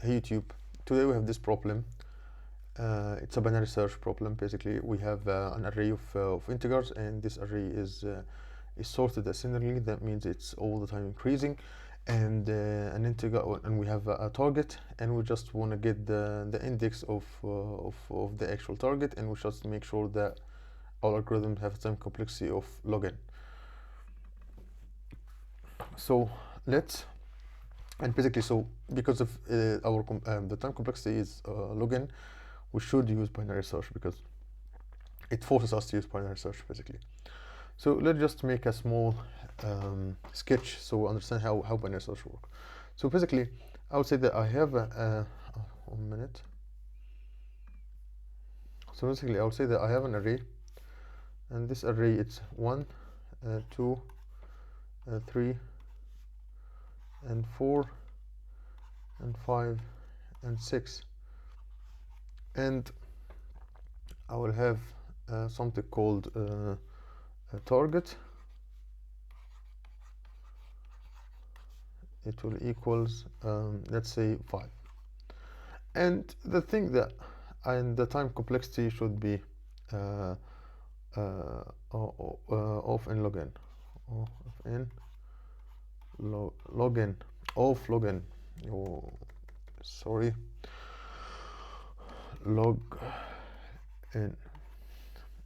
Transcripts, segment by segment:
Hey YouTube, today we have this problem. It's a binary search problem. Basically, we have an array of integers, and this array is sorted ascendingly. That means it's all the time increasing, and an integer, and we have a target, and we just want to get the index of the actual target, and we just make sure that our algorithm have time complexity of log n. So let's. And basically, so because of the time complexity is log n, we should use binary search because it forces us to use binary search basically. So let's just make a small sketch so we understand how binary search works. So basically, I would say that I have one minute. So basically, I would say that I have an array, and this array it's 1, 2, 3, and 4, and 5, and 6, and I will have something called a target. It will equals let's say 5, and the thing that and the time complexity should be of n log n, of n log n of log n. Oh, sorry, log n.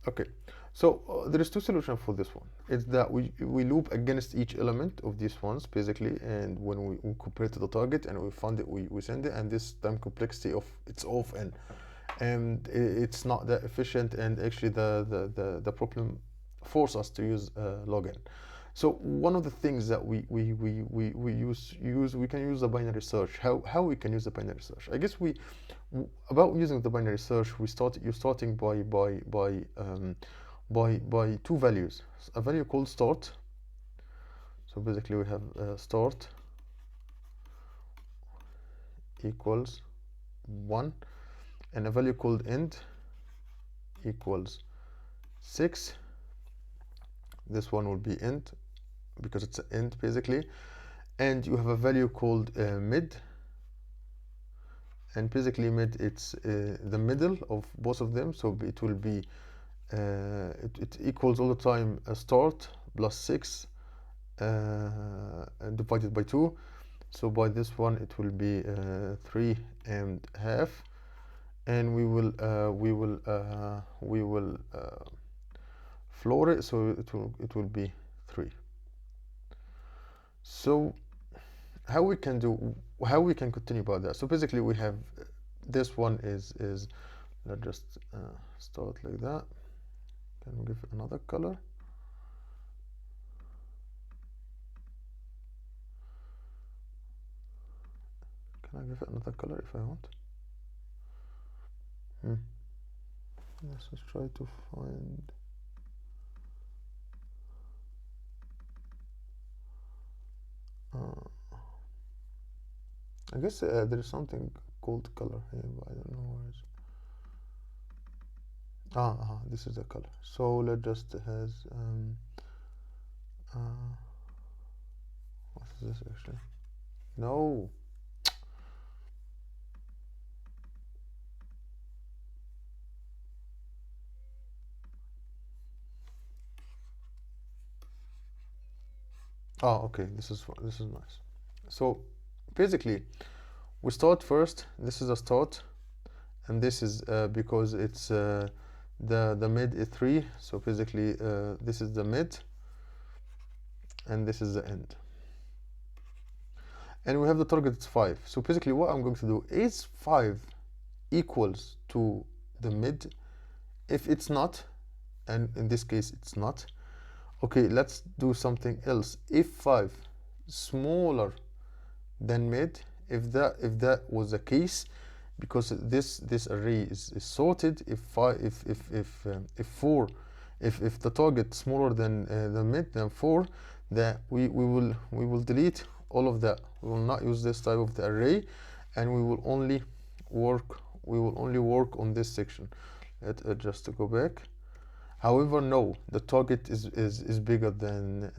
Okay, so there is two solutions for this one. It's that we loop against each element of these ones basically, and when we compare to the target and we find it, we send it, and this time complexity of it's of n, and it's not that efficient, and actually the problem force us to use log n. So one of the things that we can use a binary search. How we can use a binary search? I guess about using the binary search, you're starting by two values. A value called start. So basically we have start equals 1, and a value called end equals 6. This one will be end because it's an end basically, and you have a value called mid, and basically mid it's the middle of both of them, so it will be it equals all the time a start plus 6 and divided by 2. So by this one it will be 3.5, and we will floor it, so it will be 3. So how we can continue about that? So basically we have this one is let's just start like that. Can we give it another color? Can I give it another color if I want? Let's just try to find I guess there is something called color here, but I don't know where it's. This is the color. So let's just has what is this actually? No. Okay, this is nice. So basically we start first. This is a start, and this is because it's the mid is 3, so basically this is the mid and this is the end, and we have the target, it's 5. So basically what I'm going to do is 5 equals to the mid. If it's not, and in this case it's not, okay, let's do something else. If 5 smaller than mid, if that was the case, because this array is sorted, if the target smaller than the mid than 4, that we will delete all of that. We will not use this type of the array, and we will only work on this section. Just to go back. However, no, the target is bigger than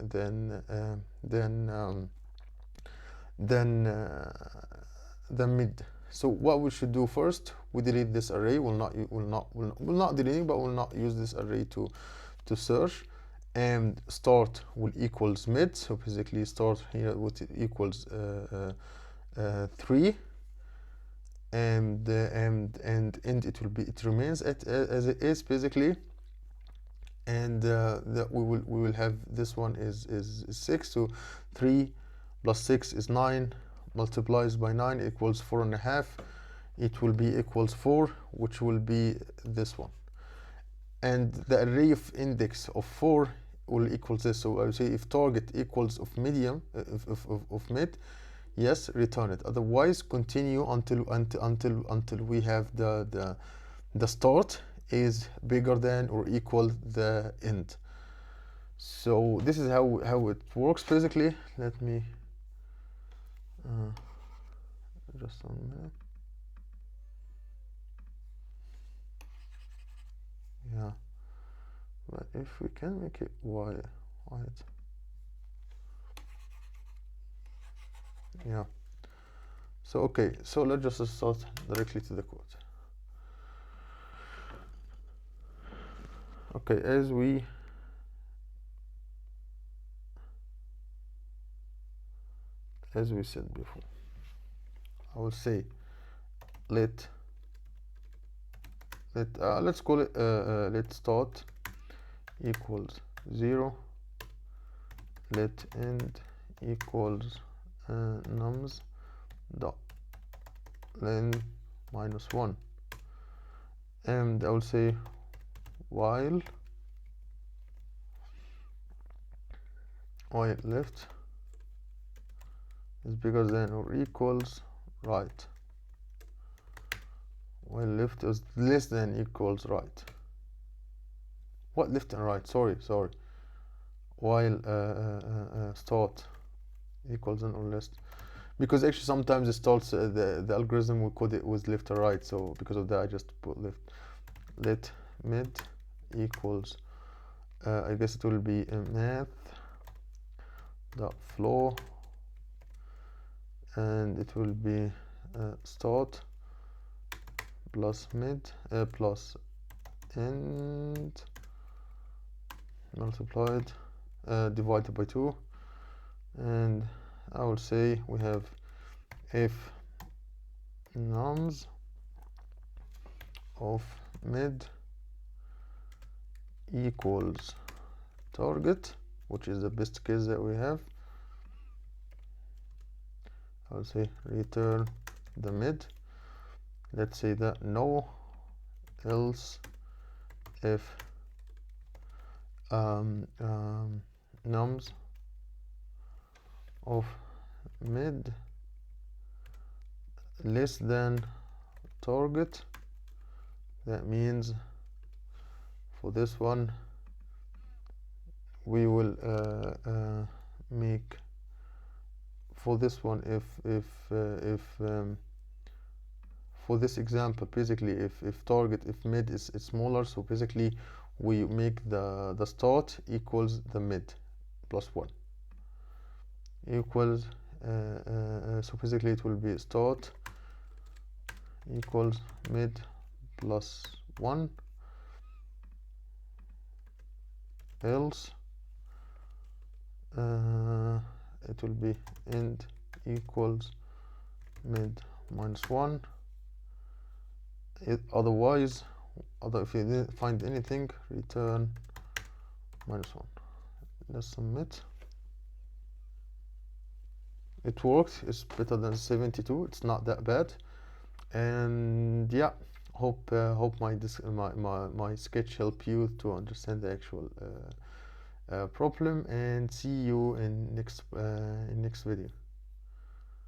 mid. So what we should do first, we delete this array. We'll not delete, but we'll not use this array to search. And start will equals mid. So basically start here with equals 3, and end it will be, it remains as it is basically. And that we will have this one is 6. So 3 plus 6 is 9, multiplies by 9 equals 4.5. It will be equals 4, which will be this one. And the array of index of 4 will equals this. So I would say if target equals of medium of mid, yes, return it. Otherwise, continue until we have the start is bigger than or equal the end. So this is how it works basically. Let me just a minute. Yeah, but if we can make it white, yeah. So okay, so let's just start directly to the code. Okay, as we said before, I will say let's call it let start equals 0, let end equals nums dot len -1, and I will say while left is bigger than or equals right, while left is less than equals right. What left and right? Sorry. While start equals and or less, because actually sometimes it starts the algorithm will code it with left or right. So because of that, I just put left. Let mid equals I guess it will be math dot flow, and it will be start plus mid plus end multiplied divided by 2, and I will say we have if nums of mid equals target, which is the best case that we have. I'll say return the mid. Let's say that no, else if nums of mid less than target. That means for this one we will make for this one if for this example basically if target if mid is smaller, so basically we make the start equals the mid plus 1 equals so basically it will be start equals mid plus 1, else it will be end equals mid minus 1. Otherwise, if you didn't find anything, return minus 1. Let's submit. It worked. It's better than 72. It's not that bad. And yeah, hope my sketch helped you to understand the actual problem, and see you in next video.